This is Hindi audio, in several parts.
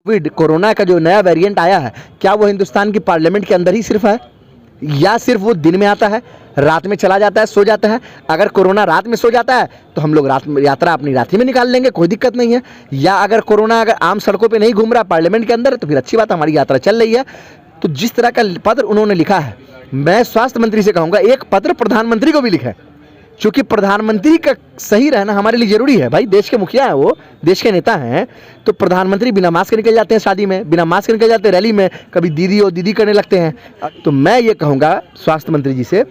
कोविड कोरोना का जो नया वेरिएंट आया है, क्या वो हिंदुस्तान की पार्लियामेंट के अंदर ही सिर्फ है, या सिर्फ वो दिन में आता है, रात में चला जाता है, सो जाता है? अगर कोरोना रात में सो जाता है तो हम लोग रात में यात्रा अपनी रात ही में निकाल लेंगे, कोई दिक्कत नहीं है। या अगर कोरोना अगर आम सड़कों पे नहीं घूम रहा पार्लियामेंट के अंदर, तो फिर अच्छी बात, हमारी यात्रा चल रही है। तो जिस तरह का पत्र उन्होंने लिखा है, मैं स्वास्थ्य मंत्री से कहूँगा एक पत्र प्रधानमंत्री को भी लिखे, क्योंकि प्रधानमंत्री का सही रहना हमारे लिए जरूरी है। भाई देश के मुखिया हैं, वो देश के नेता हैं, तो प्रधानमंत्री बिना मास्क के निकल जाते हैं शादी में, बिना मास्क के निकल जाते हैं रैली में, कभी दीदी और दीदी करने लगते हैं। तो मैं ये कहूँगा स्वास्थ्य मंत्री जी से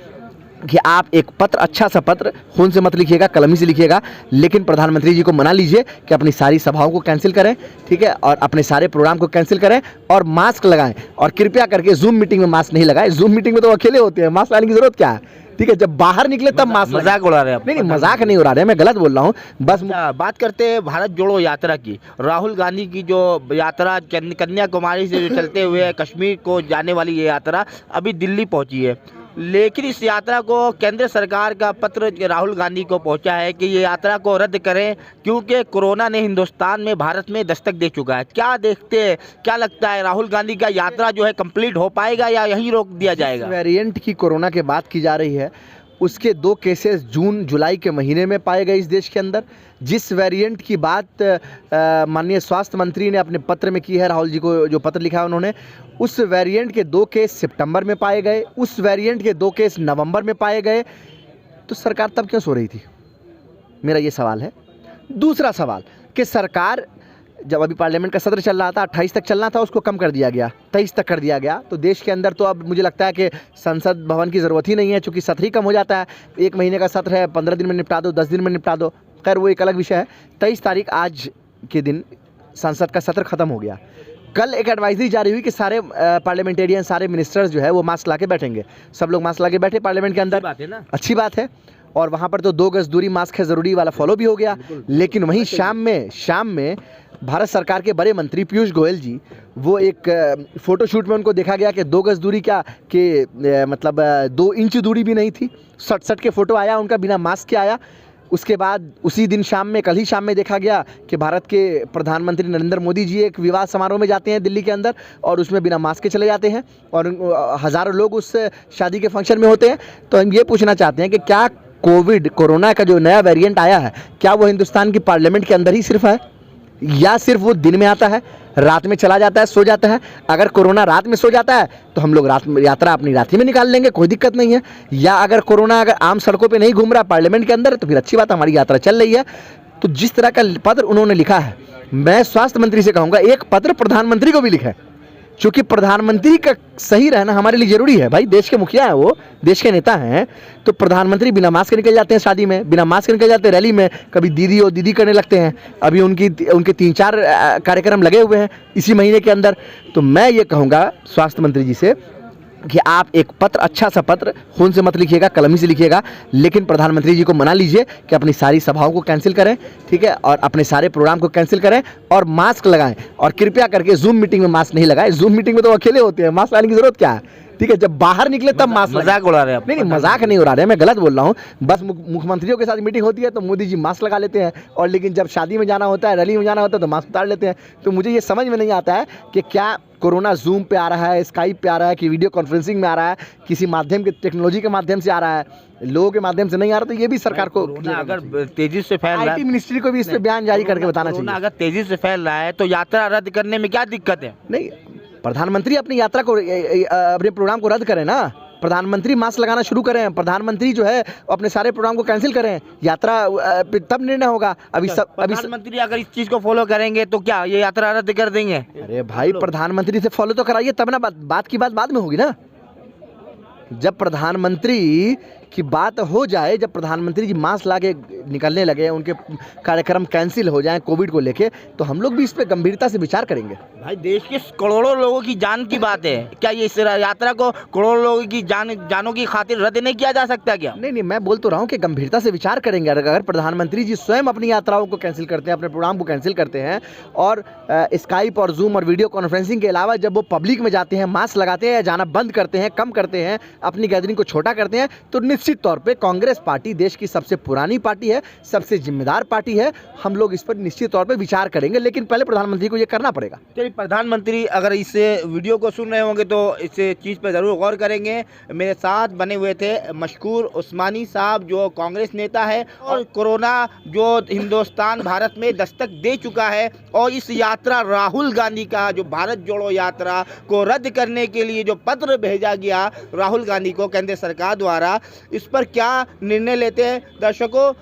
कि आप एक पत्र, अच्छा सा पत्र, खून से मत लिखिएगा, कलमी से लिखिएगा, लेकिन प्रधानमंत्री जी को मना लीजिए कि अपनी सारी सभाओं को कैंसिल करें, ठीक है, और अपने सारे प्रोग्राम को कैंसिल करें और मास्क लगाएं। और कृपया करके जूम मीटिंग में मास्क नहीं लगाएं। जूम मीटिंग में तो अकेले होते हैं, मास्क लगाने की जरूरत क्या है? ठीक है, जब बाहर निकले तब मास्क। मजाक उड़ा रहे हैं आप? नहीं, मजाक नहीं उड़ा रहे, मैं गलत बोल रहा हूँ बस। बात करते हैं भारत जोड़ो यात्रा की। राहुल गांधी की जो यात्रा कन्याकुमारी से जो चलते हुए कश्मीर को जाने वाली ये यात्रा अभी दिल्ली पहुंची है, लेकिन इस यात्रा को केंद्र सरकार का पत्र राहुल गांधी को पहुंचा है कि ये यात्रा को रद्द करें, क्योंकि कोरोना ने हिंदुस्तान में, भारत में दस्तक दे चुका है। क्या देखते हैं, क्या लगता है, राहुल गांधी का यात्रा जो है कंप्लीट हो पाएगा या यहीं रोक दिया जाएगा? वेरिएंट की कोरोना की बात की जा रही है, उसके 2 केसेस जून जुलाई के महीने में पाए गए इस देश के अंदर। जिस वेरिएंट की बात माननीय स्वास्थ्य मंत्री ने अपने पत्र में की है, राहुल जी को जो पत्र लिखा है उन्होंने, उस वेरिएंट के 2 केस सितंबर में पाए गए, उस वेरिएंट के 2 केस नवंबर में पाए गए। तो सरकार तब क्यों सो रही थी, मेरा ये सवाल है। दूसरा सवाल कि सरकार जब अभी पार्लियामेंट का सत्र चल रहा था, 28 तक चलना था, उसको कम कर दिया गया, 23 तक कर दिया गया। तो देश के अंदर तो अब मुझे लगता है कि संसद भवन की ज़रूरत ही नहीं है, चूँकि सत्र ही कम हो जाता है। 1 महीने का सत्र है, 15 दिन में निपटा दो, 10 दिन में निपटा दो, खैर वो एक अलग विषय है। 23 तारीख आज के दिन संसद का सत्र खत्म हो गया। कल एक एडवाइजरी जारी हुई कि सारे पार्लियामेंटेरियन, सारे मिनिस्टर्स जो है वो मास्क ला के बैठेंगे। सब लोग मास्क ला के बैठे पार्लियामेंट के अंदर, बात है ना, अच्छी बात है। और वहाँ पर तो 2 गज दूरी, मास्क है ज़रूरी वाला फॉलो भी हो गया। लेकिन वहीं शाम में भारत सरकार के बड़े मंत्री पीयूष गोयल जी, वो एक फ़ोटोशूट में उनको देखा गया कि 2 गज दूरी क्या कि मतलब 2 इंच दूरी भी नहीं थी। सट के फ़ोटो आया उनका, बिना मास्क के आया। उसके बाद उसी दिन शाम में, कल ही शाम में देखा गया कि भारत के प्रधानमंत्री नरेंद्र मोदी जी एक विवाह समारोह में जाते हैं दिल्ली के अंदर, और उसमें बिना मास्क के चले जाते हैं, और हज़ारों लोग उस शादी के फंक्शन में होते हैं। तो हम ये पूछना चाहते हैं कि क्या कोविड कोरोना का जो नया वेरिएंट आया है, क्या वो हिंदुस्तान की पार्लियामेंट के अंदर ही सिर्फ है, या सिर्फ वो दिन में आता है, रात में चला जाता है, सो जाता है? अगर कोरोना रात में सो जाता है तो हम लोग रात में यात्रा अपनी रात ही में निकाल लेंगे, कोई दिक्कत नहीं है। या अगर कोरोना अगर आम सड़कों पे नहीं घूम रहा पार्लियामेंट के अंदर, तो फिर अच्छी बात, हमारी यात्रा चल रही है। तो जिस तरह का पत्र उन्होंने लिखा है, मैं स्वास्थ्य मंत्री से कहूँगा एक पत्र प्रधानमंत्री को भी लिखे, क्योंकि प्रधानमंत्री का सही रहना हमारे लिए जरूरी है। भाई देश के मुखिया हैं, वो देश के नेता हैं, तो प्रधानमंत्री बिना मास्क के निकल जाते हैं शादी में, बिना मास्क के निकल जाते हैं रैली में, कभी दीदी और दीदी करने लगते हैं। अभी उनके 3-4 कार्यक्रम लगे हुए हैं इसी महीने के अंदर। तो मैं ये कहूँगा स्वास्थ्य मंत्री जी से कि आप एक पत्र, अच्छा सा पत्र, खून से मत लिखिएगा, कलमी से लिखिएगा, लेकिन प्रधानमंत्री जी को मना लीजिए कि अपनी सारी सभाओं को कैंसिल करें, ठीक है, और अपने सारे प्रोग्राम को कैंसिल करें और मास्क लगाएं। और कृपया करके जूम मीटिंग में मास्क नहीं लगाएं। जूम मीटिंग में तो अकेले होते हैं, मास्क लगाने की जरूरत क्या है? ठीक है, जब बाहर निकले तब मास्क। मजाक उड़ा रहे हैं आप? नहीं, मजाक नहीं उड़ा रहे, मैं गलत बोल रहा हूँ बस। मुख्यमंत्रियों के साथ मीटिंग होती है तो मोदी जी मास्क लगा लेते हैं, और लेकिन जब शादी में जाना होता है, रैली में जाना होता है, तो मास्क उतार लेते हैं। तो मुझे ये समझ में नहीं आता है कि क्या कोरोना जूम पे आ रहा है, स्काइप पे आ रहा है, कि वीडियो कॉन्फ्रेंसिंग में आ रहा है, किसी माध्यम के, टेक्नोलॉजी के माध्यम से आ रहा है, लोगों के माध्यम से नहीं आ रहा। तो ये भी सरकार को, अगर तेजी से फैल रहा है, IT मिनिस्ट्री को भी इस पे बयान जारी करके बताना चाहिए। अगर तेजी से फैल रहा है तो यात्रा रद्द करने में क्या दिक्कत है? नहीं, प्रधानमंत्री अपनी यात्रा को, अपने प्रोग्राम को रद्द करें ना। प्रधानमंत्री मास्क लगाना शुरू करें, प्रधानमंत्री जो है अपने सारे प्रोग्राम को कैंसिल करें, यात्रा तब निर्णय होगा। अभी प्रधानमंत्री अगर इस चीज को फॉलो करेंगे तो क्या ये यात्रा रद्द कर देंगे? अरे भाई, प्रधानमंत्री से फॉलो तो कराइए, तब ना बात की बात बाद में होगी ना। जब प्रधानमंत्री की बात हो जाए, जब प्रधानमंत्री जी मास्क ला के निकलने लगे, उनके कार्यक्रम कैंसिल हो जाएं कोविड को लेके, तो हम लोग भी इस पे गंभीरता से विचार करेंगे। भाई देश के करोड़ों लोगों की जान की बात है, क्या ये इस यात्रा को करोड़ों लोगों की जानों की खातिर रद्द नहीं किया जा सकता क्या? नहीं, मैं बोल तो रहा हूँ कि गंभीरता से विचार करेंगे। अगर प्रधानमंत्री जी स्वयं अपनी यात्राओं को कैंसिल करते हैं, अपने प्रोग्राम को कैंसिल करते हैं, और स्काइप और जूम और वीडियो कॉन्फ्रेंसिंग के अलावा जब वो पब्लिक में जाते हैं, मास्क लगाते हैं या जाना बंद करते हैं, कम करते हैं, अपनी गैदरिंग को छोटा करते हैं, तो निश्चित तौर पे कांग्रेस पार्टी देश की सबसे पुरानी पार्टी है, सबसे जिम्मेदार पार्टी है। हम लोग इस पर निश्चित तौर पे विचार करेंगे, लेकिन पहले प्रधानमंत्री को ये करना पड़ेगा। चलिए, प्रधानमंत्री अगर इस वीडियो को सुन रहे होंगे तो इस चीज़ पर ज़रूर गौर करेंगे। मेरे साथ बने हुए थे मशकूर उस्मानी साहब, जो कांग्रेस नेता है, और कोरोना जो हिंदुस्तान भारत में दस्तक दे चुका है, और इस यात्रा राहुल गांधी का जो भारत जोड़ो यात्रा को रद्द करने के लिए जो पत्र भेजा गया राहुल गांधी को केंद्र सरकार द्वारा, इस पर क्या निर्णय लेते हैं। दर्शकों,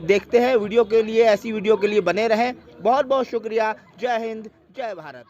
देखते हैं वीडियो के लिए, ऐसी वीडियो के लिए बने रहें। बहुत बहुत शुक्रिया। जय हिंद, जय भारत।